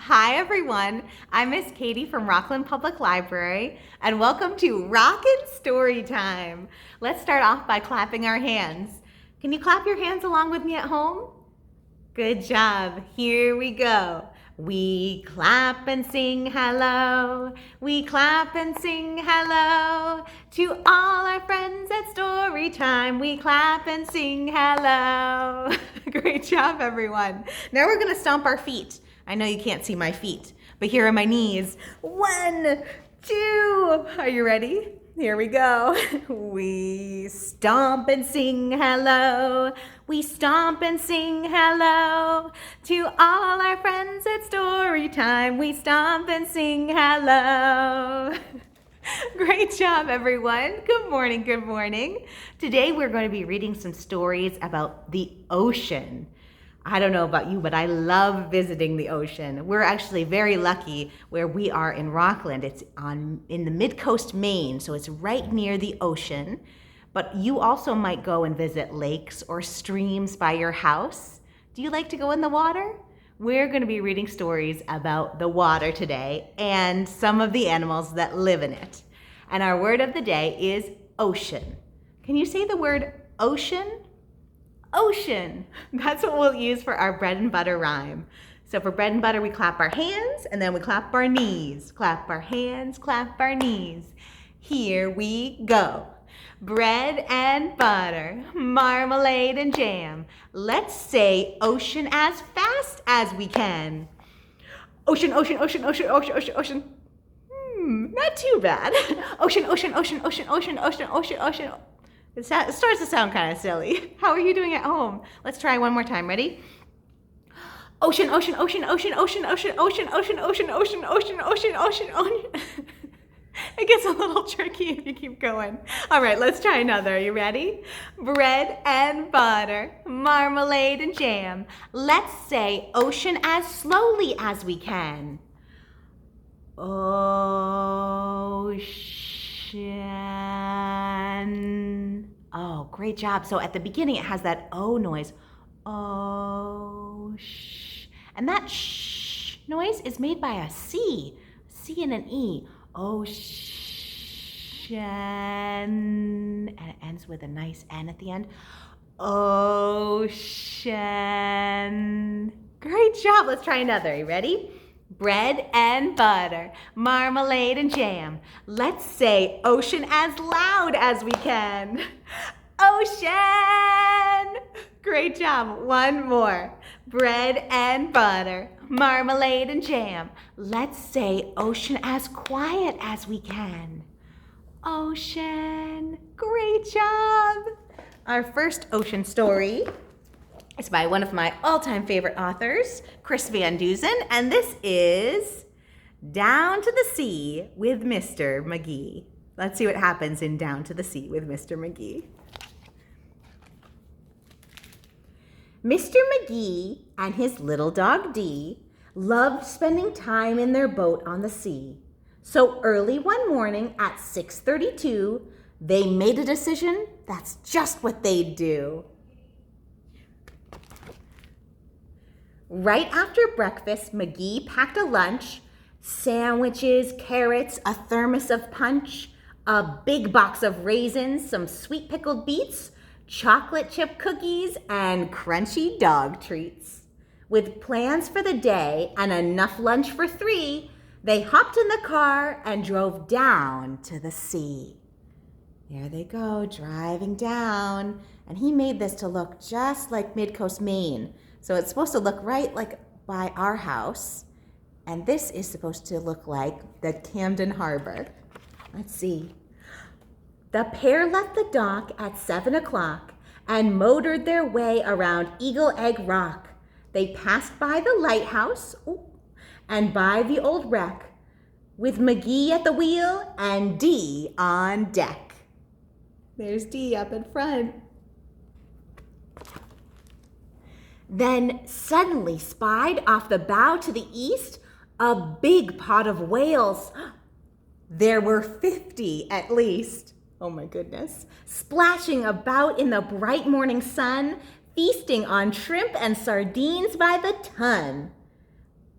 Hi everyone, I'm Miss Katie from Rockland Public Library and welcome to Rockin Storytime. Let's start off by clapping our hands. Can you clap your hands along with me at home? Good job, here we go. We clap and sing hello, we clap and sing hello. To all our friends at Storytime, we clap and sing hello. Great job everyone. Now we're gonna stomp our feet. I know you can't see my feet, but here are my knees. 1, 2, are you ready? Here we go. We stomp and sing hello. We stomp and sing hello. To all our friends at Storytime, we stomp and sing hello. Great job, everyone. Good morning, good morning. Today we're going to be reading some stories about the ocean. I don't know about you, but I love visiting the ocean. We're actually very lucky where we are in Rockland. It's in the mid-coast Maine, so it's right near the ocean. But you also might go and visit lakes or streams by your house. Do you like to go in the water? We're going to be reading stories about the water today and some of the animals that live in it. And our word of the day is ocean. Can you say the word ocean? Ocean. That's what we'll use for our bread and butter rhyme. So for bread and butter, we clap our hands and then we clap our knees. Clap our hands, clap our knees. Here we go. Bread and butter, marmalade and jam. Let's say ocean as fast as we can. Ocean, ocean, ocean, ocean, ocean, ocean, ocean. Not too bad. Ocean, ocean, ocean, ocean, ocean, ocean, ocean, ocean. It starts to sound kind of silly. How are you doing at home? Let's try one more time. Ready? Ocean, ocean, ocean, ocean, ocean, ocean, ocean, ocean, ocean, ocean, ocean, ocean, ocean, ocean. It gets a little tricky if you keep going. All right, let's try another. Are you ready? Bread and butter, marmalade and jam. Let's say ocean as slowly as we can. Ocean. Oh, great job. So at the beginning, it has that O noise. Oh, shh. And that shh noise is made by a C and an E. Ocean. And it ends with a nice N at the end. Ocean. Great job. Let's try another. You ready? Bread and butter, marmalade and jam. Let's say ocean as loud as we can. Ocean! Great job. One more. Bread and butter, marmalade and jam. Let's say ocean as quiet as we can. Ocean. Great job. Our first ocean story is by one of my all-time favorite authors, Chris Van Dusen, and this is Down to the Sea with Mr. Magee. Let's see what happens in Down to the Sea with Mr. Magee. Mr. Magee and his little dog Dee loved spending time in their boat on the sea. So early one morning at 6:32, they made a decision that's just what they'd do. Right after breakfast, Magee packed a lunch, sandwiches, carrots, a thermos of punch, a big box of raisins, some sweet pickled beets, chocolate chip cookies, and crunchy dog treats. With plans for the day and enough lunch for 3, they hopped in the car and drove down to the sea. There they go, driving down. And he made this to look just like Mid-Coast Maine. So it's supposed to look right like by our house. And this is supposed to look like the Camden Harbor. Let's see. The pair left the dock at 7 o'clock and motored their way around Eagle Egg Rock. They passed by the lighthouse and by the old wreck with Magee at the wheel and Dee on deck. There's Dee up in front. Then suddenly spied off the bow to the east a big pot of whales. There were 50 at least. Oh my goodness. Splashing about in the bright morning sun, feasting on shrimp and sardines by the ton.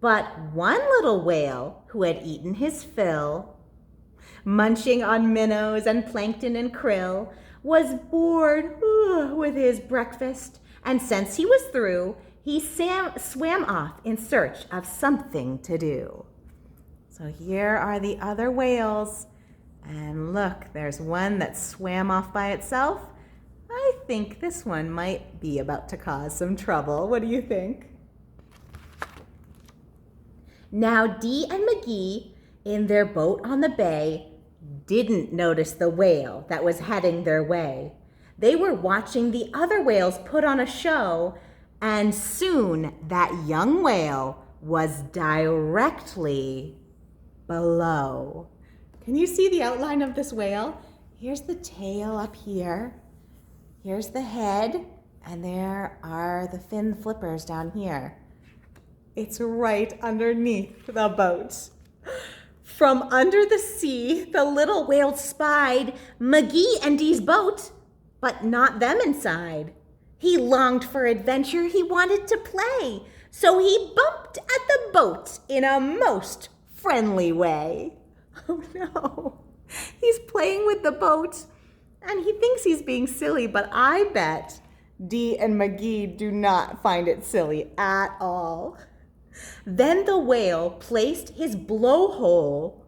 But one little whale who had eaten his fill, munching on minnows and plankton and krill, was bored with his breakfast, and since he was through, he swam off in search of something to do. So here are the other whales, and look, there's one that swam off by itself. I think this one might be about to cause some trouble. What do you think? Now Dee and Magee, in their boat on the bay, didn't notice the whale that was heading their way. They were watching the other whales put on a show, and soon that young whale was directly below. Can you see the outline of this whale? Here's the tail up here. Here's the head, and there are the fin flippers down here. It's right underneath the boat. From under the sea, the little whale spied Magee and Dee's boat, but not them inside. He longed for adventure, he wanted to play, so he bumped at the boat in a most friendly way. Oh no, he's playing with the boat, and he thinks he's being silly, but I bet Dee and Magee do not find it silly at all. Then the whale placed his blowhole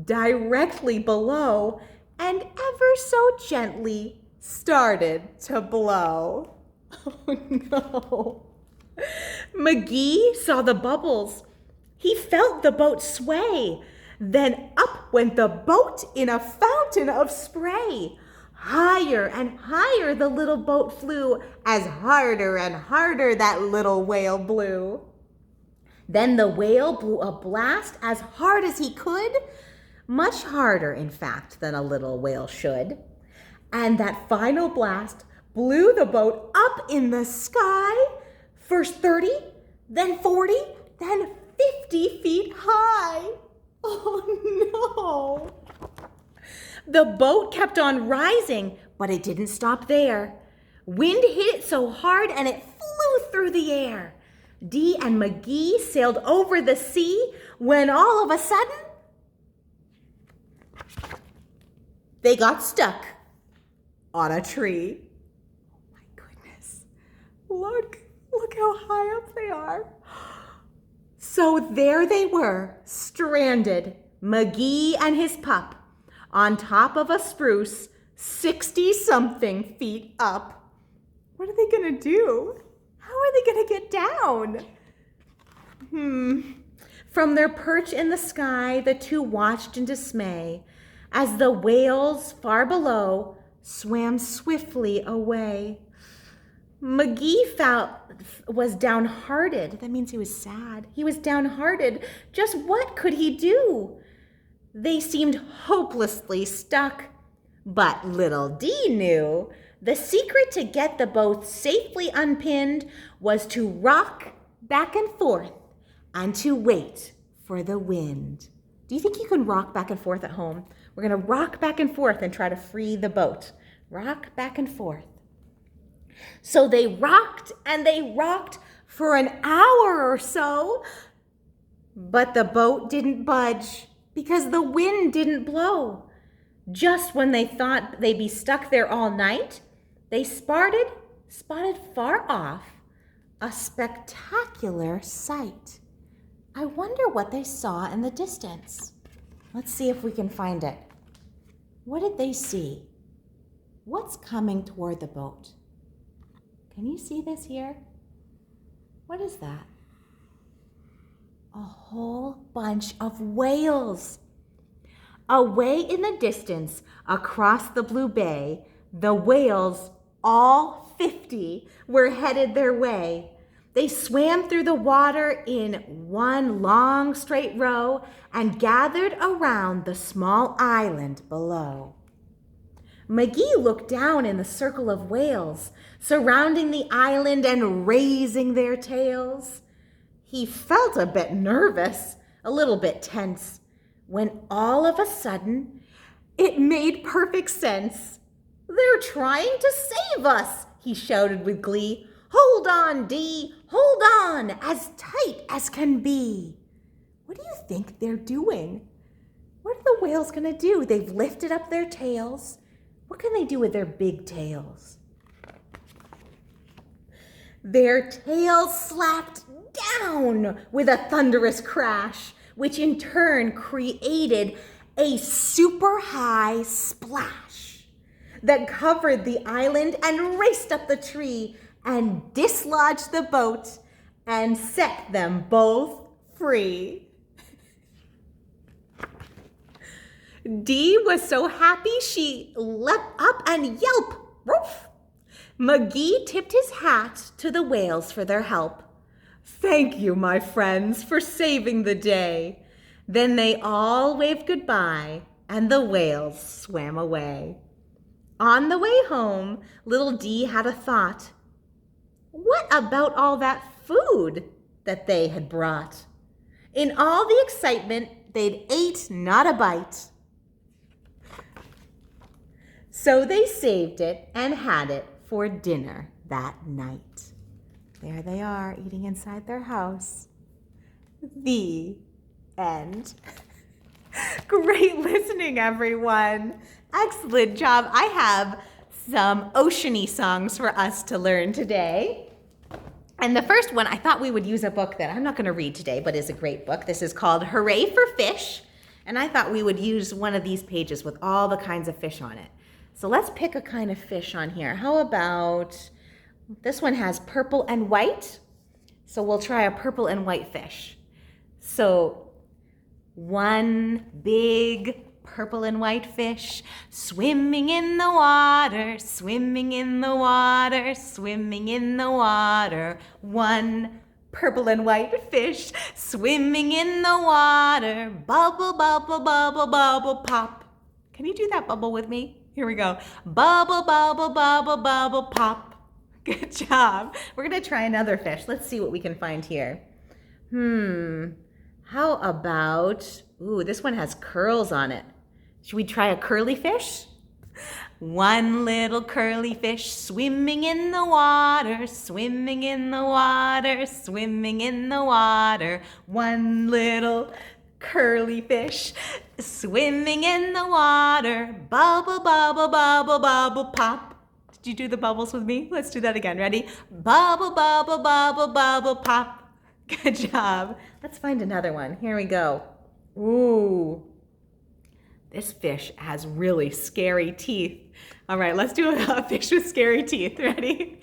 directly below and ever so gently started to blow. Oh no. Magee saw the bubbles. He felt the boat sway. Then up went the boat in a fountain of spray. Higher and higher the little boat flew, as harder and harder that little whale blew. Then the whale blew a blast as hard as he could, much harder, in fact, than a little whale should. And that final blast blew the boat up in the sky, first 30, then 40, then 50 feet high. Oh no! The boat kept on rising, but it didn't stop there. Wind hit it so hard and it flew through the air. Dee and Magee sailed over the sea when all of a sudden, they got stuck on a tree. Oh my goodness. Look how high up they are. So there they were, stranded, Magee and his pup, on top of a spruce 60-something feet up. What are they gonna do? How are they gonna get down? From their perch in the sky, the two watched in dismay as the whales far below swam swiftly away. Magee was downhearted. That means he was sad. He was downhearted. Just what could he do? They seemed hopelessly stuck. But little Dee knew the secret to get the boat safely unpinned was to rock back and forth and to wait for the wind. Do you think you can rock back and forth at home? We're going to rock back and forth and try to free the boat. Rock back and forth. So they rocked and they rocked for an hour or so, but the boat didn't budge because the wind didn't blow. Just when they thought they'd be stuck there all night, they spotted far off a spectacular sight. I wonder what they saw in the distance. Let's see if we can find it. What did they see? What's coming toward the boat? Can you see this here? What is that? A whole bunch of whales. Away in the distance, across the blue bay, the whales, all 50, were headed their way. They swam through the water in one long straight row and gathered around the small island below. Magee looked down in the circle of whales, surrounding the island and raising their tails. He felt a bit nervous, a little bit tense, when all of a sudden, it made perfect sense. "They're trying to save us," he shouted with glee. Hold on, Dee, hold on, as tight as can be. What do you think they're doing? What are the whales gonna do? They've lifted up their tails. What can they do with their big tails? Their tails slapped down with a thunderous crash, which in turn created a super high splash that covered the island and raced up the tree and dislodged the boat and set them both free. Dee was so happy she leapt up and yelped, "Roof!" Magee tipped his hat to the whales for their help. "Thank you, my friends, for saving the day." Then they all waved goodbye, and the whales swam away. On the way home, little Dee had a thought. What about all that food that they had brought? In all the excitement, they'd ate not a bite. So they saved it and had it for dinner that night. There they are, eating inside their house. The end. Great listening, everyone. Excellent job. I have some oceany songs for us to learn today. And the first one, I thought we would use a book that I'm not going to read today, but is a great book. This is called Hooray for Fish. And I thought we would use one of these pages with all the kinds of fish on it. So let's pick a kind of fish on here. How about, this one has purple and white. So we'll try a purple and white fish. So one big purple and white fish swimming in the water, swimming in the water, swimming in the water. One purple and white fish swimming in the water. Bubble, bubble, bubble, bubble, pop. Can you do that bubble with me? Here we go. Bubble, bubble, bubble, bubble, pop. Good job. We're going to try another fish. Let's see what we can find here. How about, this one has curls on it. Should we try a curly fish? One little curly fish swimming in the water, swimming in the water, swimming in the water. One little curly fish swimming in the water. Bubble, bubble, bubble, bubble, pop. Did you do the bubbles with me? Let's do that again. Ready? Bubble, bubble, bubble, bubble, pop. Good job. Let's find another one. Here we go. Ooh. This fish has really scary teeth. All right, let's do a fish with scary teeth. Ready?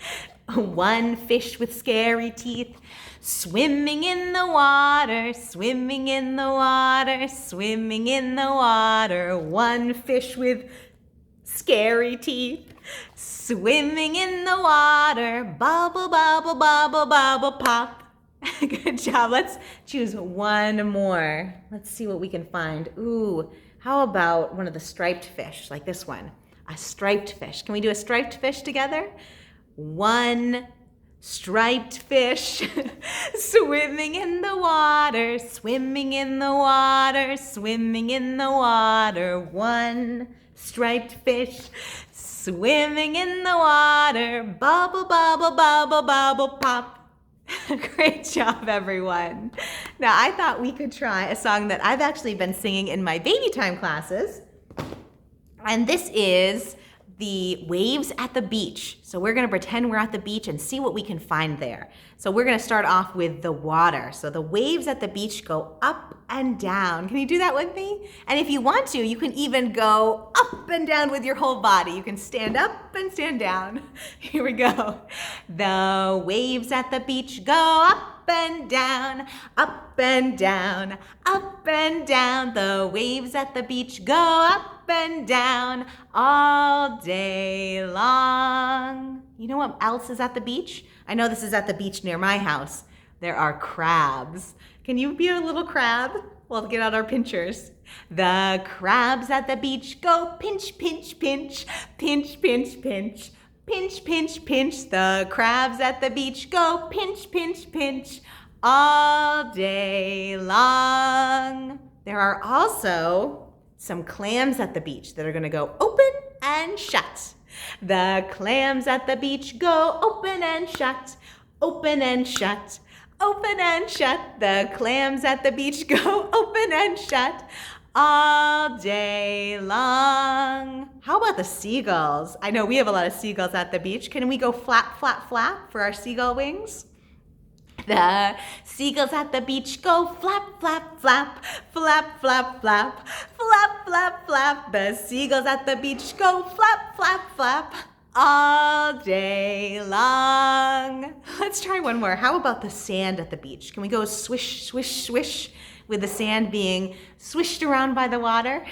One fish with scary teeth swimming in the water, swimming in the water, swimming in the water. One fish with scary teeth swimming in the water. Bubble, bubble, bubble, bubble, pop. Good job. Let's choose one more. Let's see what we can find. Ooh, how about one of the striped fish, like this one? A striped fish. Can we do a striped fish together? One striped fish swimming in the water, swimming in the water, swimming in the water. One striped fish swimming in the water. Bubble, bubble, bubble, bubble, pop. Great job, everyone. Now, I thought we could try a song that I've actually been singing in my baby time classes. And this is the waves at the beach. So we're going to pretend we're at the beach and see what we can find there. So we're going to start off with the water. So the waves at the beach go up and down. Can you do that with me? And if you want to, you can even go up and down with your whole body. You can stand up and stand down. Here we go. The waves at the beach go up and down, up and down, up and down. The waves at the beach go up and down all day long. You know what else is at the beach? I know this is at the beach near my house. There are crabs. Can you be a little crab? We'll get out our pinchers. The crabs at the beach go pinch, pinch, pinch, pinch, pinch, pinch, pinch, pinch, pinch. The crabs at the beach go pinch, pinch, pinch all day long. There are also some clams at the beach that are going to go open and shut. The clams at the beach go open and shut, open and shut, open and shut. The clams at the beach go open and shut all day long. How about the seagulls? I know we have a lot of seagulls at the beach. Can we go flap, flap, flap for our seagull wings? The seagulls at the beach go flap, flap, flap, flap, flap, flap, flap, flap, flap. The seagulls at the beach go flap, flap, flap all day long. Let's try one more. How about the sand at the beach? Can we go swish, swish, swish with the sand being swished around by the water?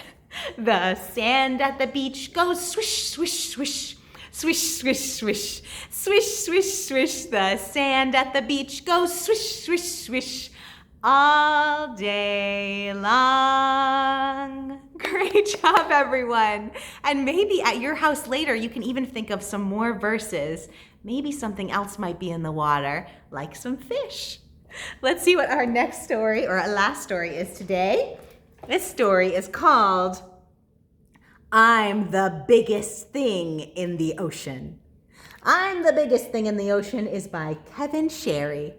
The sand at the beach goes swish, swish, swish. Swish, swish, swish, swish, swish, swish. The sand at the beach goes swish, swish, swish all day long. Great job, everyone. And maybe at your house later, you can even think of some more verses. Maybe something else might be in the water, like some fish. Let's see what our next story, or our last story, is today. This story is called I'm the Biggest Thing in the Ocean. I'm the Biggest Thing in the Ocean is by Kevin Sherry.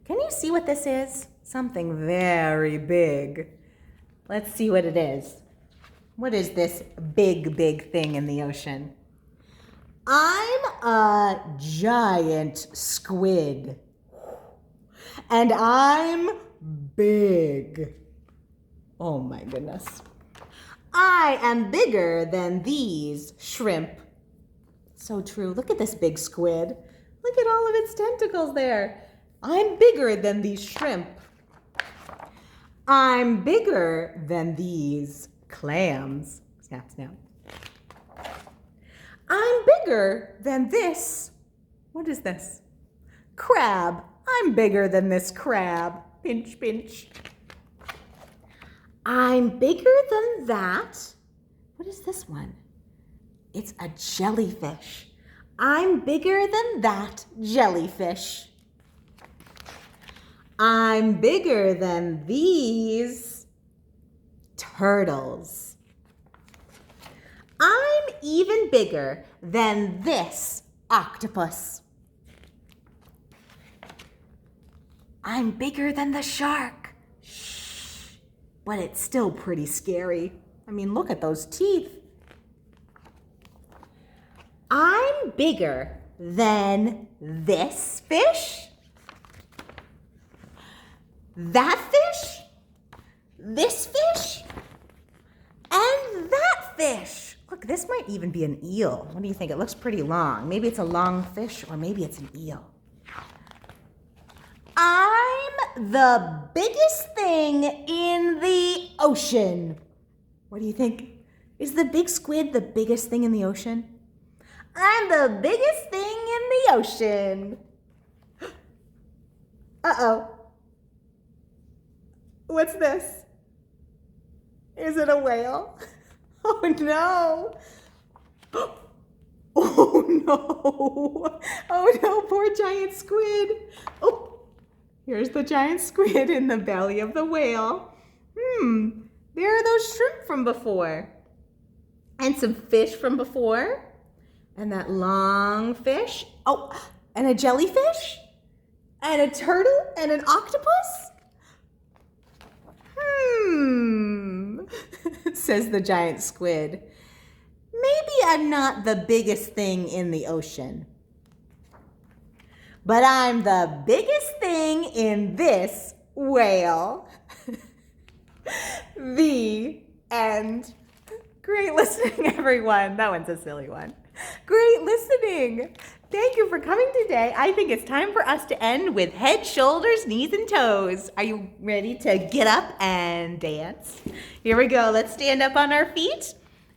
Can you see what this is? Something very big. Let's see what it is. What is this big, big thing in the ocean? I'm a giant squid. And I'm big. Oh my goodness. I am bigger than these shrimp. So true. Look at this big squid. Look at all of its tentacles there. I'm bigger than these shrimp. I'm bigger than these clams. Snap, snap. I'm bigger than this. What is this? Crab. I'm bigger than this crab. Pinch, pinch. I'm bigger than that. What is this one? It's a jellyfish. I'm bigger than that jellyfish. I'm bigger than these turtles. I'm even bigger than this octopus. I'm bigger than the shark. Shh, but it's still pretty scary. I mean, look at those teeth. I'm bigger than this fish, that fish, this fish, and that fish. Look, this might even be an eel. What do you think? It looks pretty long. Maybe it's a long fish, or maybe it's an eel. I'm the biggest thing in the ocean. What do you think? Is the big squid the biggest thing in the ocean? I'm the biggest thing in the ocean. Uh-oh. What's this? Is it a whale? Oh no. Oh no. Oh no, poor giant squid. Oh, here's the giant squid in the belly of the whale. There are those shrimp from before. And some fish from before. And that long fish. Oh, and a jellyfish. And a turtle and an octopus. Says the giant squid. Maybe I'm not the biggest thing in the ocean, but I'm the biggest thing in this whale. The end. Great listening, everyone. That one's a silly one. Great listening. Thank you for coming today. I think it's time for us to end with head, shoulders, knees, and toes. Are you ready to get up and dance? Here we go. Let's stand up on our feet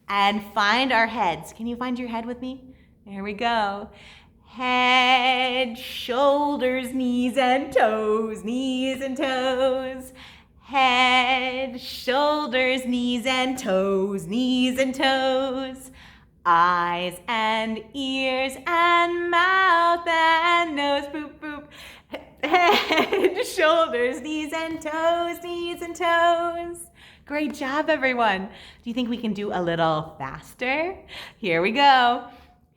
and find our heads. Can you find your head with me? There we go. Head, shoulders, knees, and toes. Knees and toes. Head, shoulders, knees, and toes. Knees and toes. Eyes and ears and mouth and nose, boop, boop. Head, shoulders, knees and toes, knees and toes. Great job, everyone. Do you think we can do a little faster? Here we go.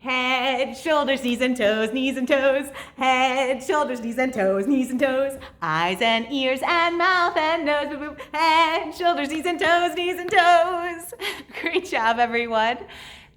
Head, shoulders, knees and toes, knees and toes. Head, shoulders, knees and toes, knees and toes. Eyes and ears and mouth and nose. Boop, boop. Head, shoulders, knees and toes, knees and toes. Great job, everyone.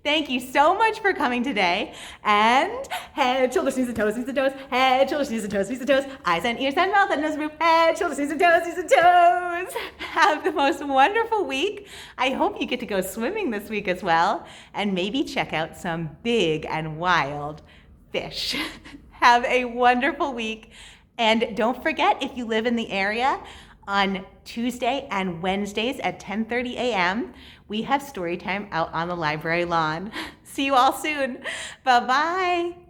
Thank you so much for coming today. And head, shoulders, knees and toes, knees and toes. Head, shoulders, knees and toes, knees and toes. Eyes and ears and mouth and nose. Boop. Head, shoulders, knees and toes, knees and toes. Have the most wonderful week. I hope you get to go swimming this week as well. And maybe check out some big and wild fish. Have a wonderful week. And don't forget, if you live in the area, on Tuesday and Wednesdays at 10:30 a.m., we have story time out on the library lawn. See you all soon. Bye-bye.